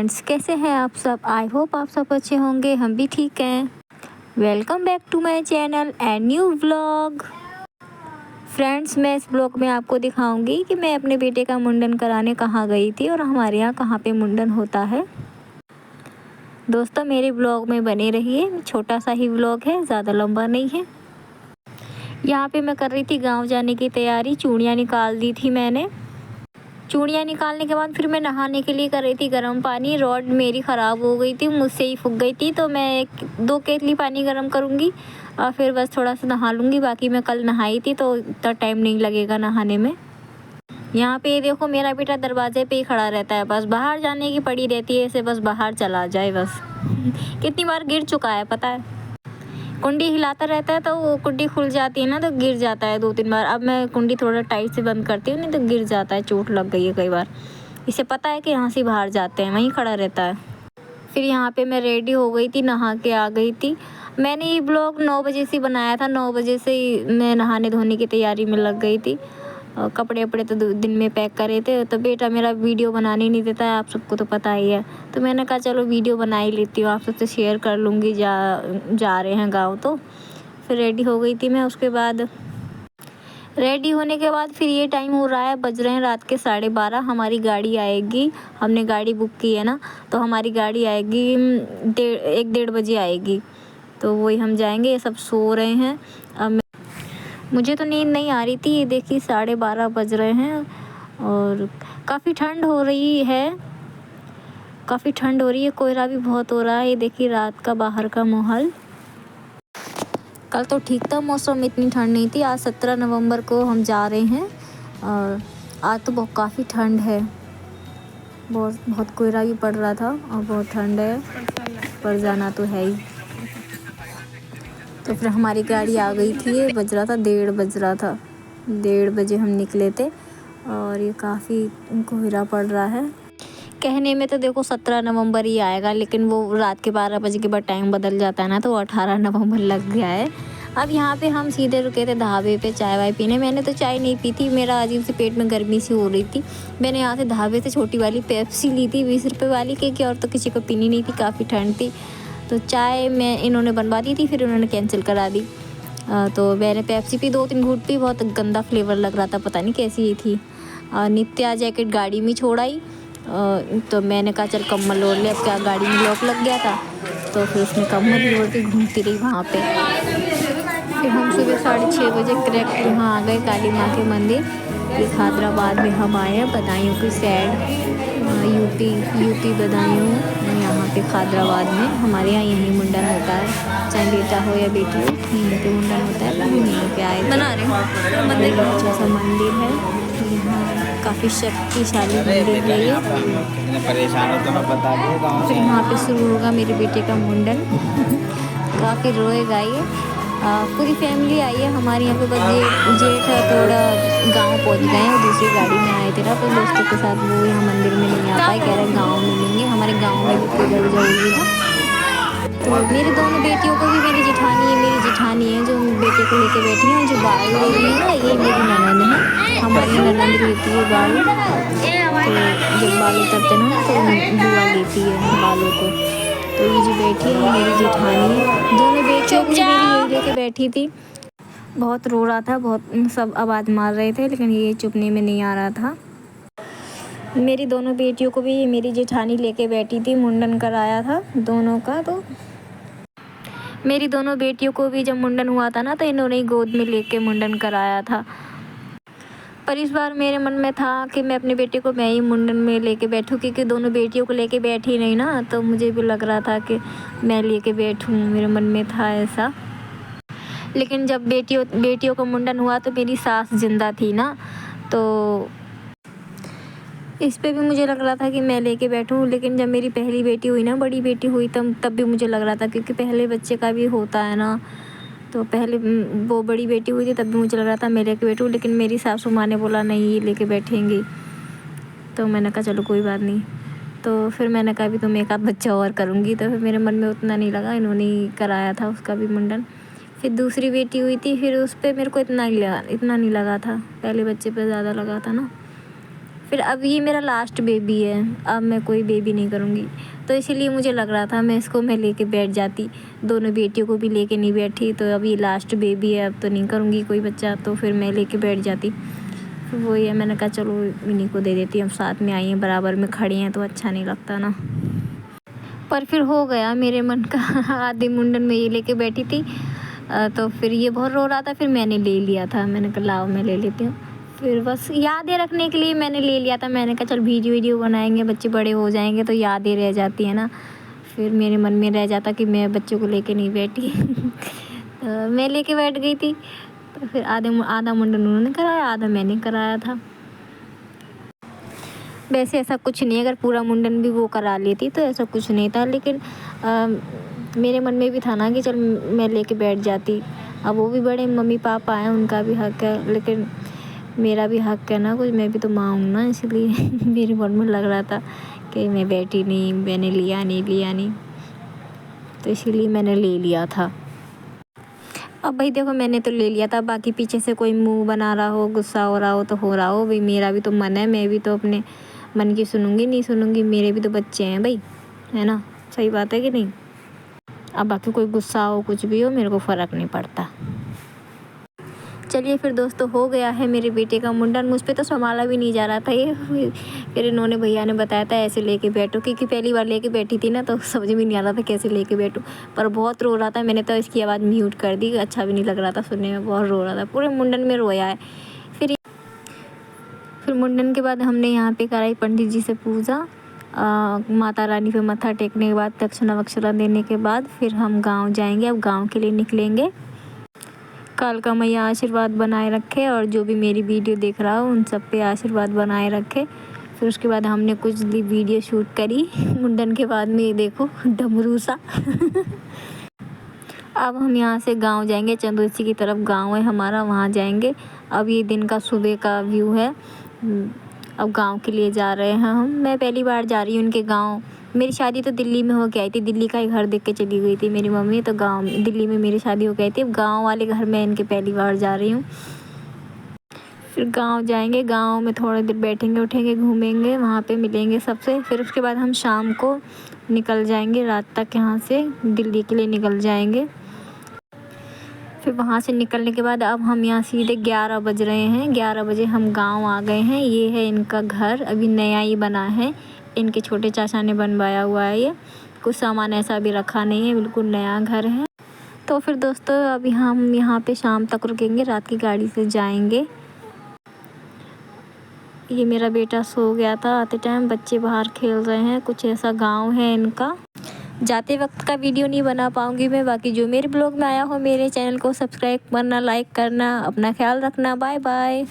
Friends, कैसे हैं आप सब। आई होप आप सब अच्छे होंगे, हम भी ठीक हैं। Welcome back to my channel and new vlog. Friends, मैं इस ब्लॉग में आपको दिखाऊंगी कि मैं अपने बेटे का मुंडन कराने कहाँ गई थी और हमारे यहाँ कहाँ पे मुंडन होता है। दोस्तों, मेरे ब्लॉग में बने रहिए, छोटा सा ही ब्लॉग है, ज़्यादा लंबा नहीं है। यहाँ पे मैं कर रही थी गाँव जाने की तैयारी। चूड़ियाँ निकाल दी थी मैंने। चूड़ियाँ निकालने के बाद फिर मैं नहाने के लिए कर रही थी गर्म पानी। रॉड मेरी ख़राब हो गई थी, मुझसे ही फूक गई थी, तो मैं 2 केतली पानी गर्म करूँगी और फिर बस थोड़ा सा नहा लूँगी। बाकी मैं कल नहाई थी तो इतना टाइम नहीं लगेगा नहाने में। यहाँ पे देखो, मेरा बेटा दरवाजे पे ही खड़ा रहता है, बस बाहर जाने की पड़ी रहती है इसे, बस बाहर चला जाए बस। कितनी बार गिर चुका है पता है। कुंडी हिलाता रहता है तो वो कुंडी खुल जाती है ना, तो गिर जाता है 2-3 बार। अब मैं कुंडी थोड़ा टाइट से बंद करती हूँ, नहीं तो गिर जाता है, चोट लग गई है कई बार। इसे पता है कि यहाँ से बाहर जाते हैं, वहीं खड़ा रहता है। फिर यहाँ पे मैं रेडी हो गई थी, नहा के आ गई थी। मैंने ये ब्लॉग 9 बजे से बनाया था। 9 बजे से ही मैं नहाने धोने की तैयारी में लग गई थी। कपड़े वपड़े तो दिन में पैक करे थे, तो बेटा मेरा वीडियो बनाने नहीं देता है, आप सबको तो पता ही है। तो मैंने कहा चलो वीडियो बना ही लेती हूँ, आप सबसे शेयर कर लूँगी। जा रहे हैं गाँव, तो फिर रेडी हो गई थी मैं। उसके बाद रेडी होने के बाद फिर ये टाइम हो रहा है, बज रहे हैं रात के 12:30। हमारी गाड़ी आएगी, हमने गाड़ी बुक की है ना, तो हमारी गाड़ी आएगी 1-1:30 बजे आएगी। तो वही हम जाएंगे। ये सब सो रहे हैं। अब मुझे तो नींद नहीं आ रही थी। ये देखिए 12:30 बज रहे हैं और काफ़ी ठंड हो रही है, काफ़ी ठंड हो रही है। कोहरा भी बहुत हो रहा है। ये देखिए रात का बाहर का माहौल। कल तो ठीक था मौसम, इतनी ठंड नहीं थी। आज 17 नवंबर को हम जा रहे हैं और आज तो बहुत काफ़ी ठंड है। बहुत कोहरा भी पड़ रहा था और बहुत ठंड है, पर जाना तो है ही। तो फिर हमारी गाड़ी आ गई थी। ये बज रहा था 1:30 बज रहा था। 1:30 बजे हम निकले थे और ये काफ़ी कोहरा पड़ रहा है। कहने में तो देखो 17 नवंबर ही आएगा, लेकिन वो रात के 12 बजे के बाद टाइम बदल जाता है ना, तो 18 नवंबर लग गया है। अब यहाँ पे हम सीधे रुके थे ढाबे पे चाय वाय पीने। मैंने तो चाय नहीं पी थी, मेरा अजीब से पेट में गर्मी सी हो रही थी। मैंने यहाँ से ढाबे से छोटी वाली पेप्सी ली थी 20 रुपये वाली, क्योंकि और तो किसी को पीनी नहीं थी, काफ़ी ठंड थी। तो चाय इन्होंने बनवा दी थी, फिर उन्होंने कैंसिल करा दी। तो मैंने पेप्सी पी, 2-3 घूंट पी। बहुत गंदा फ्लेवर लग रहा था, पता नहीं कैसी ही थी। नित्या जैकेट गाड़ी में छोड़ आई। तो मैंने कहा चल कम्बल ओढ़ ले, अब क्या गाड़ी में लॉक लग गया था, तो फिर उसने कम्बल ओढ़ के घूमती रही वहाँ पे। फिर हम सुबह 6:30 बजे करेक्ट यहाँ आ गए काली माँ के मंदिर। इस हैदराबाद में हम आए हैं, बदायूं की साइड, यूपी बदायूं। यहाँ पे हैदराबाद में हमारे यहाँ यहीं मुंडन होता है, चाहे बेटा हो या बेटी हो, यहीं पे मुंडन होता है। हम यहीं पे आए थे। मंदिर अच्छा सा मंदिर है, यहाँ काफ़ी शक्तिशाली मंदिर है ये। परेशान हो तो मैं बता दूँ। फिर यहाँ पे शुरू होगा मेरे बेटे का मुंडन। काफ़ी रोएगा ये। पूरी फैमिली आई है हमारे यहाँ पे, बस जेठ है थोड़ा गांव पहुँच गए हैं, दूसरी गाड़ी में आए थे ना, तो दोस्तों के साथ वो यहाँ मंदिर में नहीं आ पाए, कह रहे गांव मिलेंगे। हमारे गांव में भी पूजा वूजा होगी ना। तो मेरी दोनों बेटियों को भी, मेरी जेठानी है जो बेटे को लेके बैठी है, जो बाल रही है ना, ये मेरी ननद है। हमारी ननद लेती है बाल, तो जब बाल उतरते ना तो बुआ लेती है बालों को। तो ये जो बैठी है मेरी जेठानी है। दोनों बेटियों को मेरी यही लेके बैठी थी। बहुत रो रहा था, बहुत सब आवाज़ मार रहे थे, लेकिन ये चुपने में नहीं आ रहा था। मेरी दोनों बेटियों को भी मेरी जेठानी लेके बैठी थी, मुंडन कराया था दोनों का। तो मेरी दोनों बेटियों को भी जब मुंडन हुआ था ना, तो इन्होंने ही गोद में लेके मुंडन कराया था। पर इस बार मेरे मन में था कि मैं अपने बेटे को मैं ही मुंडन में लेके बैठूं, क्योंकि दोनों बेटियों को लेके बैठी नहीं ना, तो मुझे भी लग रहा था कि मैं लेके बैठूं, मेरे मन में था ऐसा। लेकिन जब बेटियों का मुंडन हुआ तो मेरी सास जिंदा थी ना, तो इस पे भी मुझे लग रहा था कि मैं लेके बैठूं। लेकिन जब मेरी पहली बेटी हुई ना, बड़ी बेटी हुई, तब भी मुझे लग रहा था, क्योंकि पहले बच्चे का भी होता है ना, तो पहले वो बड़ी बेटी हुई थी, तब भी मुझे लग रहा था मैं लेके बैठूं। लेकिन मेरी सासू माँ ने बोला नहीं, ये लेके बैठेंगी। तो मैंने कहा चलो कोई बात नहीं। तो फिर मैंने कहा भी तो मैं एक आध बच्चा और करूँगी। तो फिर मेरे मन में उतना नहीं लगा, इन्होंने ही कराया था उसका भी मुंडन। फिर दूसरी बेटी हुई थी, फिर उस पर मेरे को इतना नहीं लगा था, पहले बच्चे पर ज़्यादा लगा था ना। फिर अब ये मेरा लास्ट बेबी है, अब मैं कोई बेबी नहीं करूँगी। तो इसीलिए मुझे लग रहा था मैं लेके बैठ जाती, दोनों बेटियों को भी लेके नहीं बैठी। तो अब ये लास्ट बेबी है, अब तो नहीं करूँगी कोई बच्चा, तो फिर मैं लेके बैठ जाती। फिर वही है, मैंने कहा चलो इन्हीं को दे देती हूँ, अब साथ में आई हैं, बराबर में खड़ी हैं तो अच्छा नहीं लगता ना। पर फिर हो गया मेरे मन का आधे मुंडन में ये लेके बैठी थी, तो फिर ये बहुत रो रहा था, फिर मैंने ले लिया था। मैंने कहा लाओ मैं ले लेती हूँ, फिर बस यादें रखने के लिए मैंने ले लिया था। मैंने कहा चल वीडियो बनाएंगे, बच्चे बड़े हो जाएंगे तो यादें रह जाती है ना। फिर मेरे मन में रह जाता कि मैं बच्चों को लेके नहीं बैठी तो मैं लेके बैठ गई थी। तो फिर आधा मुंडन उन्होंने कराया, आधा मैंने कराया था। वैसे ऐसा कुछ नहीं, अगर पूरा मुंडन भी वो करा लेती तो ऐसा कुछ नहीं था, लेकिन मेरे मन में भी था ना कि चल मैं लेके बैठ जाती। अब वो भी बड़े मम्मी पापा हैं, उनका भी हक है, लेकिन मेरा भी हक है ना कुछ, मैं भी तो माँ हूँ ना। इसलिए मेरे मन में लग रहा था कि मैं बैठी नहीं, मैंने लिया नहीं, तो इसीलिए मैंने ले लिया था। अब भाई देखो मैंने तो ले लिया था, बाकी पीछे से कोई मुंह बना रहा हो, गुस्सा हो रहा हो तो हो रहा हो भाई, मेरा भी तो मन है, मैं भी तो अपने मन की सुनूंगी नहीं सुनूंगी, मेरे भी तो बच्चे हैं भाई, है ना। सही बात है कि नहीं। अब बाकी कोई गुस्सा हो कुछ भी हो, मेरे को फ़र्क नहीं पड़ता। चलिए फिर दोस्तों, हो गया है मेरे बेटे का मुंडन। मुझ पे तो संभाला भी नहीं जा रहा था ये, फिर इन्होंने भैया ने बताया था ऐसे लेके बैठो, क्योंकि पहली बार लेके बैठी थी ना, तो समझ में नहीं आ रहा था कैसे लेके बैठूँ। पर बहुत रो रहा था, मैंने तो इसकी आवाज़ म्यूट कर दी, अच्छा भी नहीं लग रहा था सुनने में, बहुत रो रहा था, पूरे मुंडन में रोया है। फिर मुंडन के बाद हमने यहाँ पे कराई पंडित जी से पूजा, माता रानी पे मत्था टेकने के बाद, दक्षिणा वक्षिणा देने के बाद फिर हम गांव जाएंगे। अब गांव के लिए निकलेंगे। कालका मैया आशीर्वाद बनाए रखे, और जो भी मेरी वीडियो देख रहा हो उन सब पे आशीर्वाद बनाए रखे। फिर उसके बाद हमने कुछ वीडियो शूट करी मुंडन के बाद में, ये देखो डमरू सा अब हम यहाँ से गांव जाएंगे, चंदोसी की तरफ गांव है हमारा, वहाँ जाएंगे। अब ये दिन का सुबह का व्यू है। अब गांव के लिए जा रहे हैं हम। मैं पहली बार जा रही हूँ उनके गांव। मेरी शादी तो दिल्ली में हो के आई थी, दिल्ली का ही घर देख के चली गई थी मेरी मम्मी, तो गांव दिल्ली में मेरी शादी हो गई थी। अब गांव वाले घर में इनके पहली बार जा रही हूँ। फिर गांव जाएंगे, गांव में थोड़ी देर बैठेंगे उठेंगे घूमेंगे, वहाँ पे मिलेंगे सबसे। फिर उसके बाद हम शाम को निकल जाएंगे, रात तक यहाँ से दिल्ली के लिए निकल जाएंगे। फिर वहाँ से निकलने के बाद अब हम यहाँ सीधे 11 बज रहे हैं, 11 बजे हम गांव आ गए हैं। ये है इनका घर, अभी नया ही बना है, इनके छोटे चाचा ने बनवाया हुआ है। ये कुछ सामान ऐसा भी रखा नहीं है, बिल्कुल नया घर है। तो फिर दोस्तों अभी हम यहाँ पे शाम तक रुकेंगे, रात की गाड़ी से जाएंगे। ये मेरा बेटा सो गया था आते टाइम, बच्चे बाहर खेल रहे हैं, कुछ ऐसा गाँव है इनका। जाते वक्त का वीडियो नहीं बना पाऊँगी मैं, बाकी जो मेरे ब्लॉग में आया हो मेरे चैनल को सब्सक्राइब करना, लाइक करना, अपना ख्याल रखना। Bye bye.